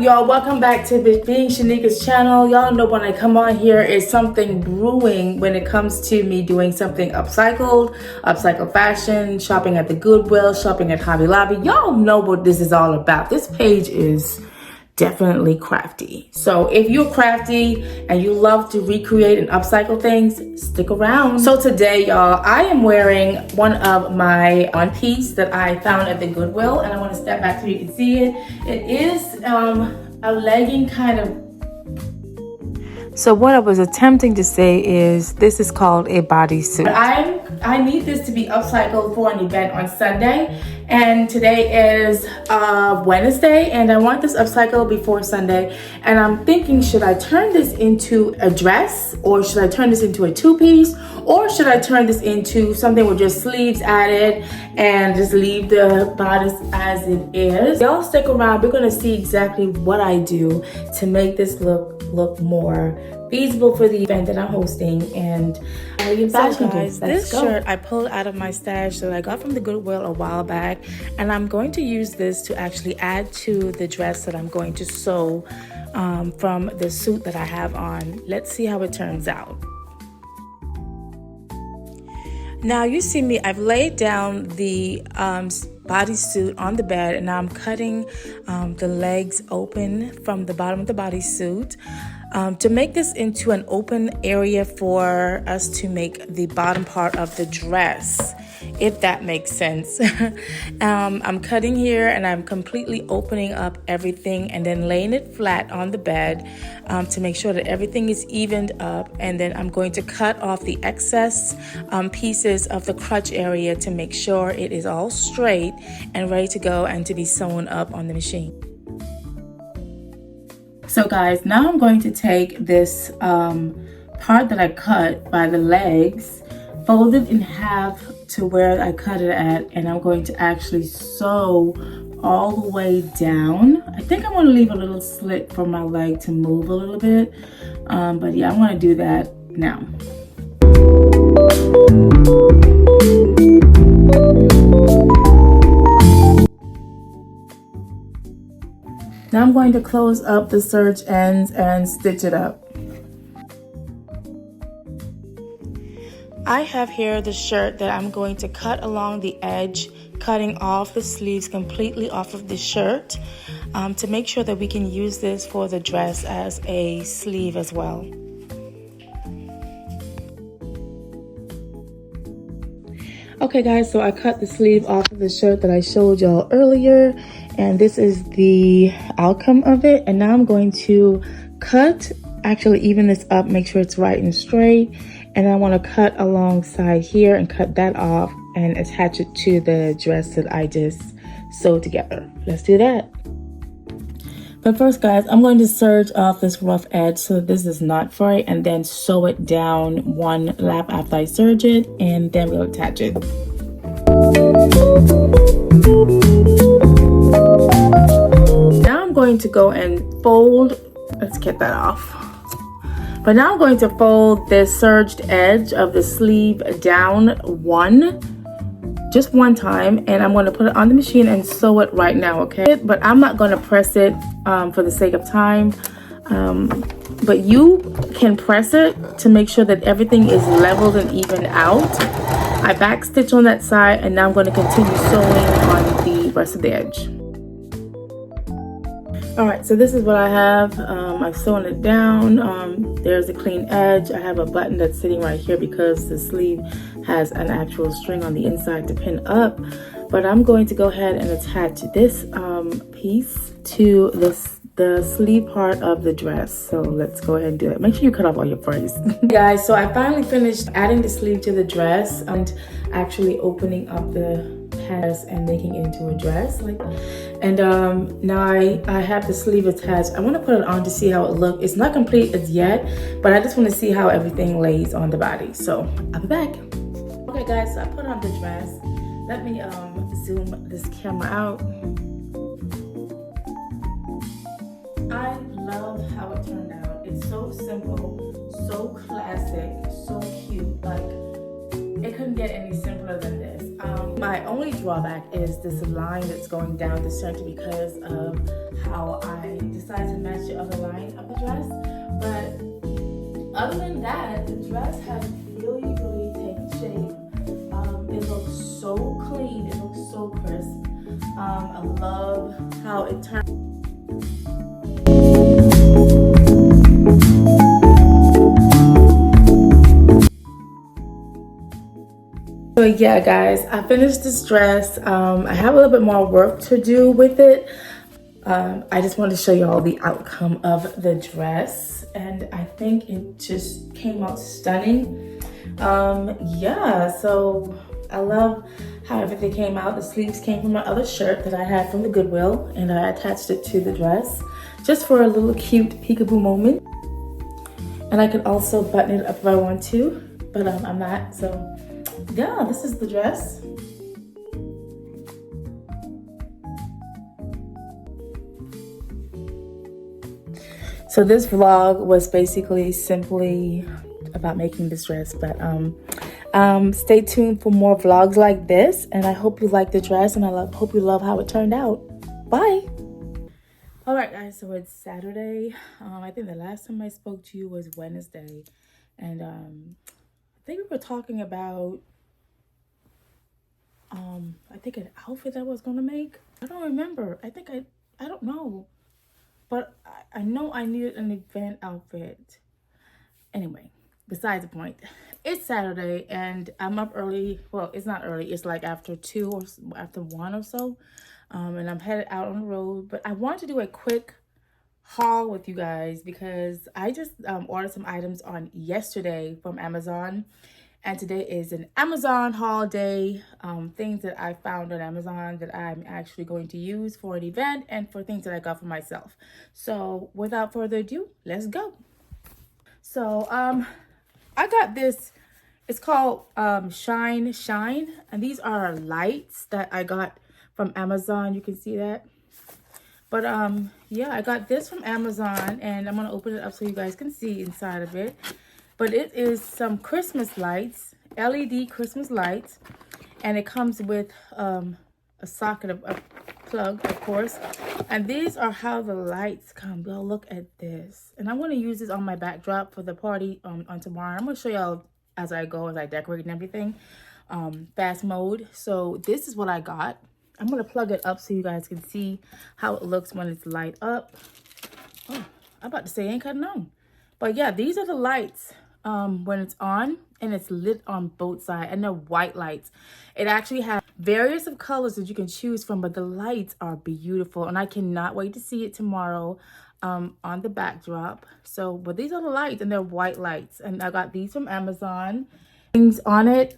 y'all? Welcome back to Being Shanika's channel. Y'all know when I come on here is something brewing when it comes to me doing something upcycle fashion, shopping at the Goodwill, shopping at Hobby Lobby. Y'all know what this is all about. This page is definitely crafty. So if you're crafty and you love to recreate and upcycle things, stick around. So today, y'all, I am wearing one of my one piece that I found at the Goodwill, and I want to step back so you can see it. It is a legging kind of. So what I was attempting to say is this is called a bodysuit. I need this to be upcycled for an event on Sunday, and today is Wednesday, and I want this upcycled before Sunday. And I'm thinking, should I turn this into a dress, or should I turn this into a two-piece, or should I turn this into something with just sleeves added and just leave the bodice as it is? Y'all stick around. We're gonna see exactly what I do to make this look more feasible for the event that I'm hosting. And so guys, this shirt I pulled out of my stash that I got from the Goodwill a while back, and I'm going to use this to actually add to the dress that I'm going to sew from the suit that I have on. Let's see how it turns out. Now you see me, I've laid down the bodysuit on the bed, and now I'm cutting the legs open from the bottom of the bodysuit to make this into an open area for us to make the bottom part of the dress, if that makes sense. I'm cutting here, and I'm completely opening up everything and then laying it flat on the bed to make sure that everything is evened up. And then I'm going to cut off the excess pieces of the crotch area to make sure it is all straight and ready to go and to be sewn up on the machine. So guys, now I'm going to take this part that I cut by the legs, fold it in half to where I cut it at, and I'm going to actually sew all the way down. I think I'm going to leave a little slit for my leg to move a little bit, but yeah, I'm going to do that now. Now I'm going to close up the serge ends and stitch it up. I have here the shirt that I'm going to cut along the edge, cutting off the sleeves completely off of the shirt to make sure that we can use this for the dress as a sleeve as well. Okay guys, so I cut the sleeve off of the shirt that I showed y'all earlier, and this is the outcome of it. And now I'm going to actually even this up, make sure it's right and straight. And I want to cut alongside here and cut that off and attach it to the dress that I just sewed together. Let's do that. But first guys, I'm going to serge off this rough edge so that this is not fray, and then sew it down one lap after I serge it, and then we'll attach it. Now I'm going to go and fold, let's get that off. But now I'm going to fold this serged edge of the sleeve down just one time, and I'm going to put it on the machine and sew it right now, okay? But I'm not going to press it for the sake of time, but you can press it to make sure that everything is leveled and evened out. I back stitch on that side, and now I'm going to continue sewing on the rest of the edge. All right, so this is what I have. I've sewn it down. There's a clean edge. I have a button that's sitting right here because the sleeve has an actual string on the inside to pin up. But I'm going to go ahead and attach this piece to the sleeve part of the dress. So let's go ahead and do it. Make sure you cut off all your frays. Guys, so I finally finished adding the sleeve to the dress and actually opening up the pads and making it into a dress. And now I have the sleeve attached. I want to put it on to see how it looks. It's not complete as yet, but I just want to see how everything lays on the body. So I'll be back. Okay guys, so I put on the dress. Let me zoom this camera out. I love how it turned out. It's so simple, so classic, so cute. Like, it it couldn't get any simpler than this. My only drawback is this line that's going down the center because of how I decided to match the other line of the dress. But other than that, the dress has really, really taken shape. It looks so clean. It looks so crisp. I love how it turned. So yeah, guys, I finished this dress. I have a little bit more work to do with it. I just wanted to show you all the outcome of the dress, and I think it just came out stunning. Yeah, so I love how everything came out. The sleeves came from my other shirt that I had from the Goodwill, and I attached it to the dress just for a little cute peekaboo moment. And I could also button it up if I want to, but I'm not. So yeah, this is the dress. So this vlog was basically simply about making this dress, but stay tuned for more vlogs like this, and I hope you like the dress, and I hope you love how it turned out. Bye. All right, guys, so it's Saturday. I think the last time I spoke to you was Wednesday, and I think we were talking about I think an outfit that I was gonna make. I don't remember. I don't know, but I know I needed an event outfit. Anyway, besides the point, it's Saturday and I'm up early. Well, it's not early, it's like after 2 or after 1 or so, and I'm headed out on the road. But I want to do a quick haul with you guys because I just ordered some items on yesterday from Amazon, and today is an Amazon haul day. Things that I found on Amazon that I'm actually going to use for an event and for things that I got for myself. So without further ado, let's go. So I got this, it's called Shine, and these are lights that I got from Amazon. You can see that. But yeah, I got this from Amazon, and I'm gonna open it up so you guys can see inside of it. But it is some Christmas lights, LED Christmas lights, and it comes with a socket, a plug, of course. And these are how the lights come. Y'all, look at this. And I'm going to use this on my backdrop for the party on tomorrow. I'm going to show y'all as I go, as I decorate and everything. Fast mode. So this is what I got. I'm going to plug it up so you guys can see how it looks when it's light up. Oh, I'm about to say ain't cutting on. But yeah, these are the lights when it's on, and it's lit on both sides, and they're white lights. It actually has various of colors that you can choose from, but the lights are beautiful, and I cannot wait to see it tomorrow on the backdrop. So, but these are the lights, and they're white lights, and I got these from Amazon. Things on it,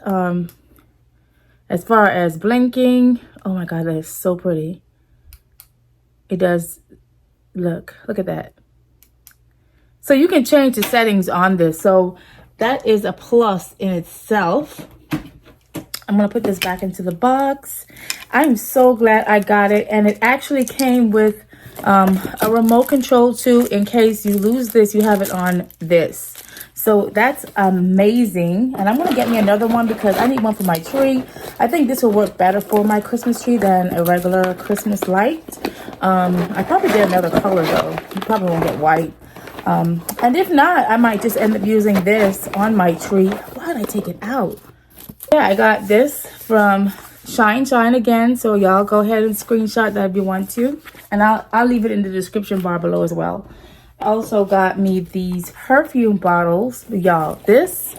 as far as blinking, oh my god, that is so pretty. It does, look at that. So you can change the settings on this. So that is a plus in itself. I'm going to put this back into the box. I'm so glad I got it. And it actually came with a remote control too. In case you lose this, you have it on this. So that's amazing. And I'm going to get me another one because I need one for my tree. I think this will work better for my Christmas tree than a regular Christmas light. I probably get another color though. You probably won't get white. And if not, I might just end up using this on my tree. Why did I take it out? Yeah, I got this from Shine again. So y'all go ahead and screenshot that if you want to. And I'll leave it in the description bar below as well. I also got me these perfume bottles. Y'all, this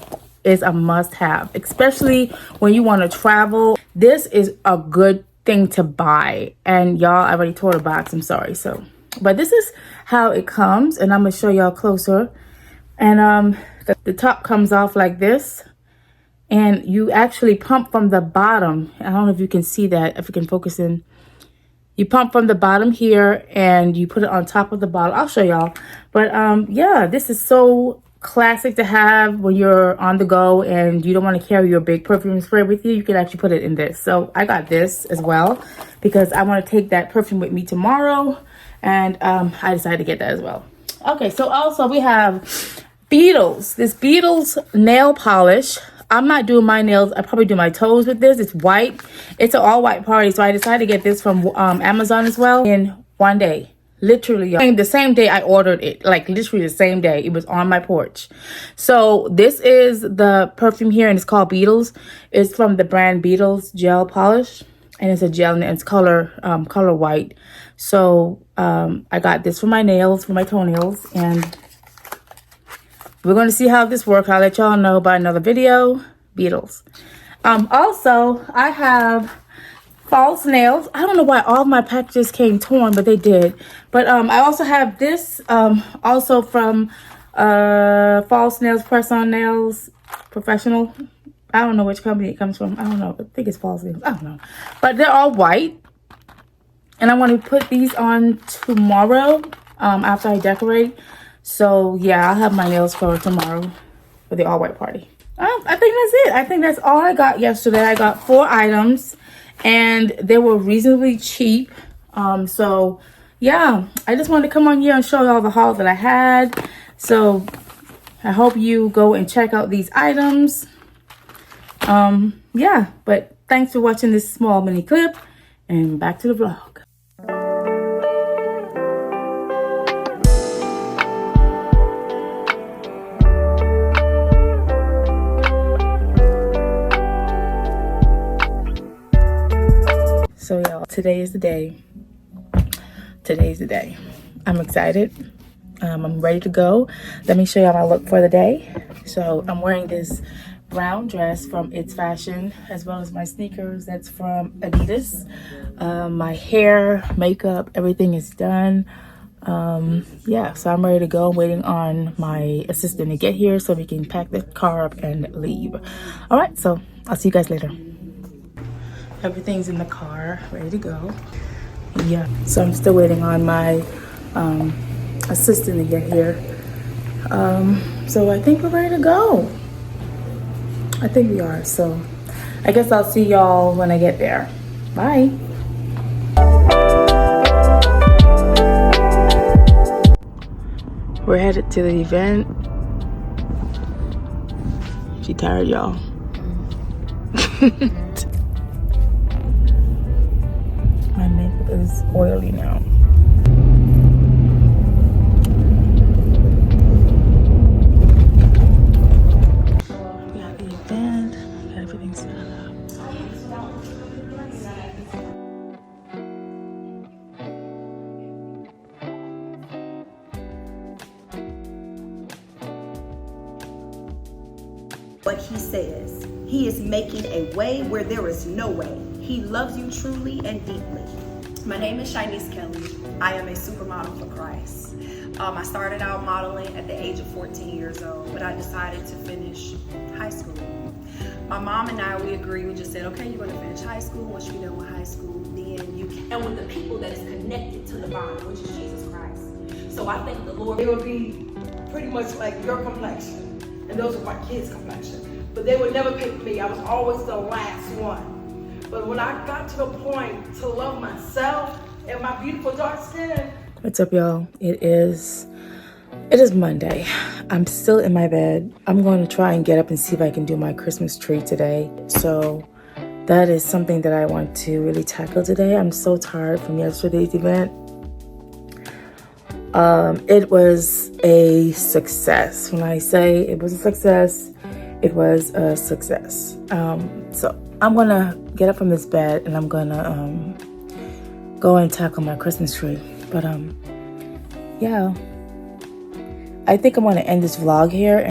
is a must-have, especially when you want to travel. This is a good thing to buy. And y'all, I already tore the box. I'm sorry. But this is how it comes, and I'm gonna show y'all closer. And the top comes off like this, and you actually pump from the bottom. I don't know if you can see that, if you can focus in. You pump from the bottom here, and you put it on top of the bottle. I'll show y'all. But yeah, this is so classic to have when you're on the go and you don't want to carry your big perfume spray with you. You can actually put it in this. So I got this as well because I want to take that perfume with me tomorrow. And I decided to get that as well. Okay, so also we have Beetles. This Beetles nail polish. I'm not doing my nails. I probably do my toes with this. It's white. It's an all white party. So I decided to get this from Amazon as well in one day. Literally, the same day I ordered it, like literally the same day. It was on my porch. So this is the perfume here, and it's called Beetles. It's from the brand Beetles Gel Polish, and it's a gel and it's color white. So I got this for my nails, for my toenails, and we're going to see how this works. I'll let y'all know by another video. Beetles. Also, I have false nails. I don't know why all of my packages came torn, but they did. But I also have this also from False Nails, Press-On Nails Professional. I don't know which company it comes from. I don't know. I think it's False Nails. I don't know. But they're all white. And I want to put these on tomorrow after I decorate. So, yeah, I'll have my nails for tomorrow for the all-white party. I think that's it. I think that's all I got yesterday. I got 4 items, and they were reasonably cheap. So, yeah, I just wanted to come on here and show you all the hauls that I had. So, I hope you go and check out these items. Yeah, but thanks for watching this small mini clip, and back to the vlog. So y'all, today is the day. Today's the day. I'm excited. I'm ready to go. Let me show y'all my look for the day. So I'm wearing this brown dress from It's Fashion, as well as my sneakers. That's from Adidas. My hair, makeup, everything is done. Yeah, so I'm ready to go. I'm waiting on my assistant to get here so we can pack the car up and leave. All right, so I'll see you guys later. Everything's in the car, ready to go. Yeah, so I'm still waiting on my assistant to get here. So I think we're ready to go. I think we are. So I guess I'll see y'all when I get there. Bye. We're headed to the event. She tired, y'all. My makeup is oily now. We got the event, got everything set up. What he says, he is making a way where there is no way. He loves you truly and deeply. My name is Shanice Kelly. I am a supermodel for Christ. I started out modeling at the age of 14 years old, but I decided to finish high school. My mom and I, we agreed, we just said, okay, you're gonna finish high school. Once you're done with high school, then you can, and with the people that is connected to the vine, which is Jesus Christ. So I thank the Lord. They would be pretty much like your complexion, and those are my kids' complexion. But they would never pick me. I was always the last one. But when I got to the point to love myself and my beautiful dark skin. What's up, y'all? It is Monday. I'm still in my bed. I'm going to try and get up and see if I can do my Christmas tree today. So that is something that I want to really tackle today. I'm so tired from yesterday's event. It was a success. When I say it was a success, it was a success. So I'm gonna get up from this bed and I'm gonna go and tackle my Christmas tree. But yeah, I think I'm gonna end this vlog here.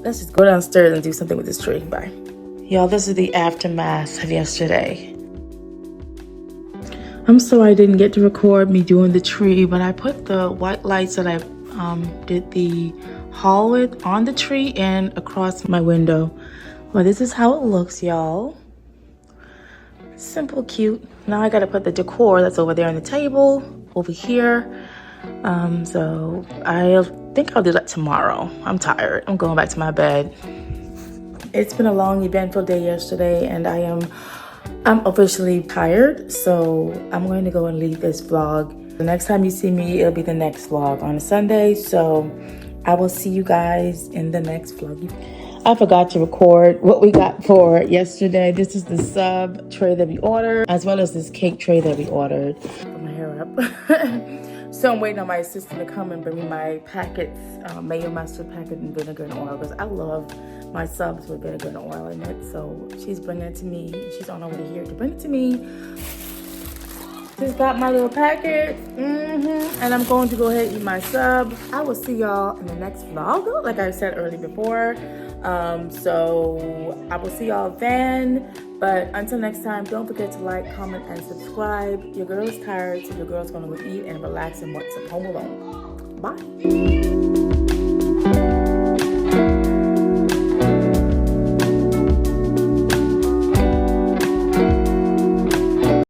Let's just go downstairs and do something with this tree. Bye. Y'all, this is the aftermath of yesterday. I'm sorry I didn't get to record me doing the tree, but I put the white lights that I did the haul with on the tree and across my window. Well, this is how it looks, y'all. Simple, cute. Now I gotta put the decor that's over there on the table over here. So I think I'll do that tomorrow. I'm tired. I'm going back to my bed. It's been a long, eventful day yesterday, and I'm officially tired. So I'm going to go and leave this vlog. The next time you see me, it'll be the next vlog on a Sunday. So I will see you guys in the next vlog. I forgot to record what we got for yesterday. This is the sub tray that we ordered, as well as this cake tray that we ordered. Put my hair up. So I'm waiting on my assistant to come and bring me my packets, mayo mustard packet and vinegar and oil, because I love my subs with vinegar and oil in it. So she's bringing it to me. She's on her way here to bring it to me. Just got my little packet, and I'm going to go ahead and eat my sub. I will see y'all in the next vlog, like I said earlier before. So I will see y'all then. But until next time, don't forget to like, comment, and subscribe. Your girl is tired, so your girl's gonna go eat and relax and watch some Home Alone. Bye.